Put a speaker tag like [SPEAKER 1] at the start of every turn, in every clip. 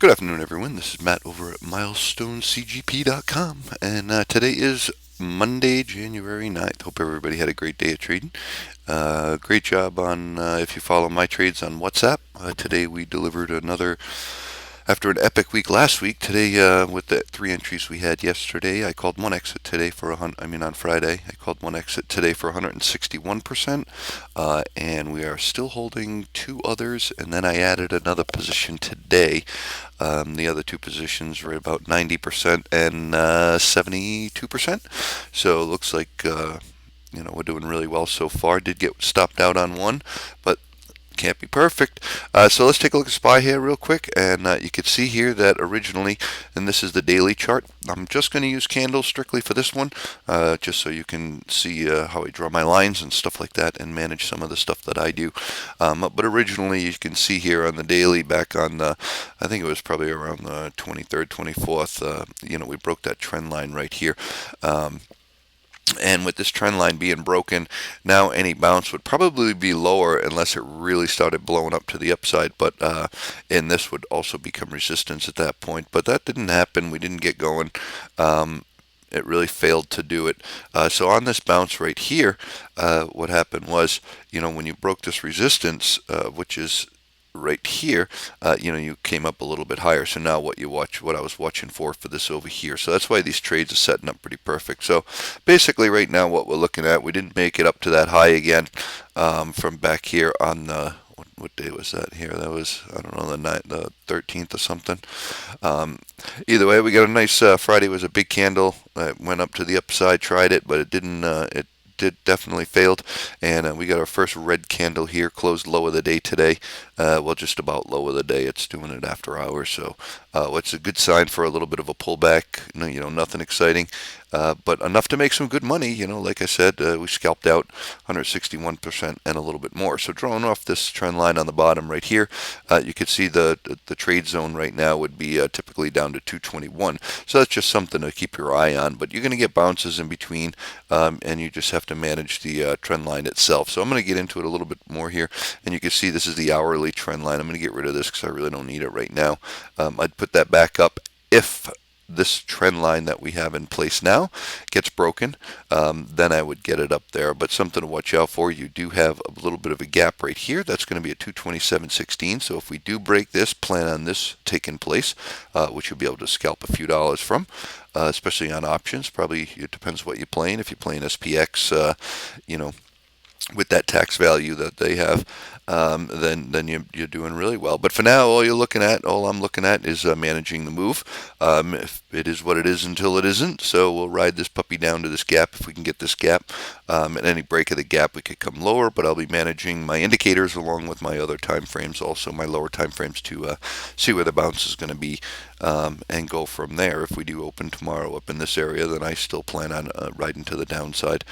[SPEAKER 1] Good afternoon, everyone. This is Matt over at MilestoneCGP.com, and today is Monday, January 9th. Hope everybody had a great day of trading. Great job on if you follow my trades on WhatsApp. Today we delivered another after an epic week last week. Today, with the three entries we had yesterday, I called one exit today for on Friday, I called one exit today for 161%, and we are still holding two others. And then I added another position today. The other two positions were about 90% and 72%. So it looks like we're doing really well so far. Did get stopped out on one, but can't be perfect. So let's take a look at SPY here real quick, and you can see here that originally, and this is the daily chart. I'm just going to use candles strictly for this one, just so you can see how I draw my lines and stuff like that, and manage some of the stuff that I do. But originally, you can see here on the daily, back on the, I think it was probably around the 23rd, 24th. We broke that trend line right here. And with this trend line being broken, now any bounce would probably be lower unless it really started blowing up to the upside. But and this would also become resistance at that point. But that didn't happen. We didn't get going. It really failed to do it. So on this bounce right here, what happened was, when you broke this resistance, which is right here, you came up a little bit higher. So now what I was watching for this over here. So that's why these trades are setting up pretty perfect. So basically right now what we're looking at, we didn't make it up to that high again from back here on the, what day was that here? That was, I don't know, the 13th or something. Either way, we got a nice, Friday was a big candle. It went up to the upside, tried it, but it didn't, definitely failed. And we got our first red candle here, closed low of the day today. Well, just about low of the day. It's doing it after hours, so it's a good sign for a little bit of a pullback. Nothing exciting, but enough to make some good money. Like I said, we scalped out 161% and a little bit more. So drawing off this trend line on the bottom right here, you can see the trade zone right now would be typically down to 221. So that's just something to keep your eye on. But you're going to get bounces in between, and you just have to manage the trend line itself. So I'm going to get into it a little bit more here, and you can see this is the hourly trend line. I'm going to get rid of this because I really don't need it right now. I'd put that back up if this trend line that we have in place now gets broken. Then I would get it up there. But something to watch out for, you do have a little bit of a gap right here. That's going to be at 227.16. So if we do break this, plan on this taking place, which you'll be able to scalp a few dollars from, especially on options. Probably it depends what you're playing. If you're playing SPX, with that tax value that they have, then you're doing really well. But for now, all I'm looking at is managing the move. If it is what it is until it isn't, so we'll ride this puppy down to this gap if we can get this gap. At any break of the gap, we could come lower, but I'll be managing my indicators along with my other time frames, also my lower time frames, to see where the bounce is going to be, and go from there. If we do open tomorrow up in this area, then I still plan on riding to the downside,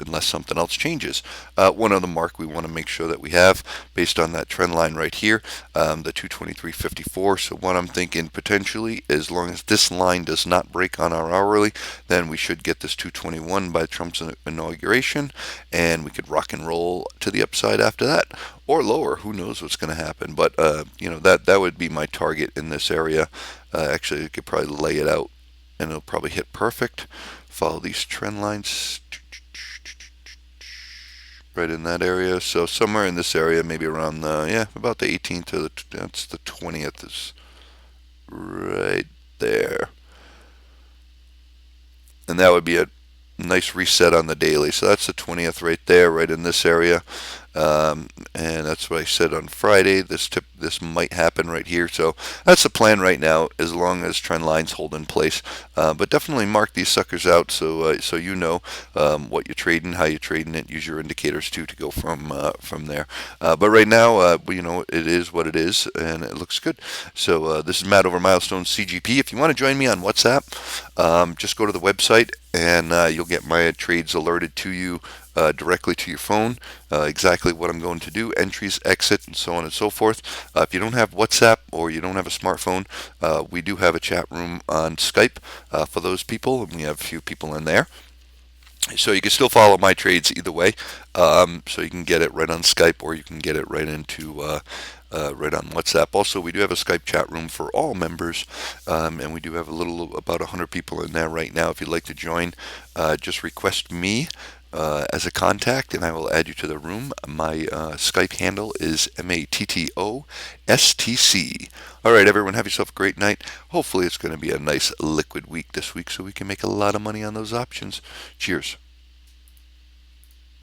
[SPEAKER 1] unless something else changes. One other mark we want to make sure that we have, based on that trend line right here, the 223.54. So what I'm thinking, potentially, as long as this line does not break on our hourly, then we should get this 221 by Trump's inauguration, and we could rock and roll to the upside after that, or lower. Who knows what's going to happen? But that would be my target in this area. Actually, I could probably lay it out, and it'll probably hit perfect. Follow these trend lines right in that area. So somewhere in this area, maybe around about the 18th to that's the 20th is right there. And that would be a nice reset on the daily. So that's the 20th right there, right in this area. And that's what I said on Friday. This might happen right here. So that's the plan right now, as long as trend lines hold in place. But definitely mark these suckers out, so you know what you're trading, how you're trading it. Use your indicators too to go from there. But right now, it is what it is, and it looks good. So this is Matt over Milestone CGP. If you want to join me on WhatsApp, just go to the website, and you'll get my trades alerted to you directly to your phone, exactly what I'm going to do, entries, exit, and so on and so forth. If you don't have WhatsApp or you don't have a smartphone, we do have a chat room on Skype for those people, and we have a few people in there. So you can still follow my trades either way. So you can get it right on Skype, or you can get it right into right on WhatsApp. Also, we do have a Skype chat room for all members, and we do have about 100 people in there right now. If you'd like to join, just request me as a contact, and I will add you to the room. My Skype handle is MATTOSTC. All right, everyone, have yourself a great night. Hopefully, it's going to be a nice liquid week this week so we can make a lot of money on those options. Cheers.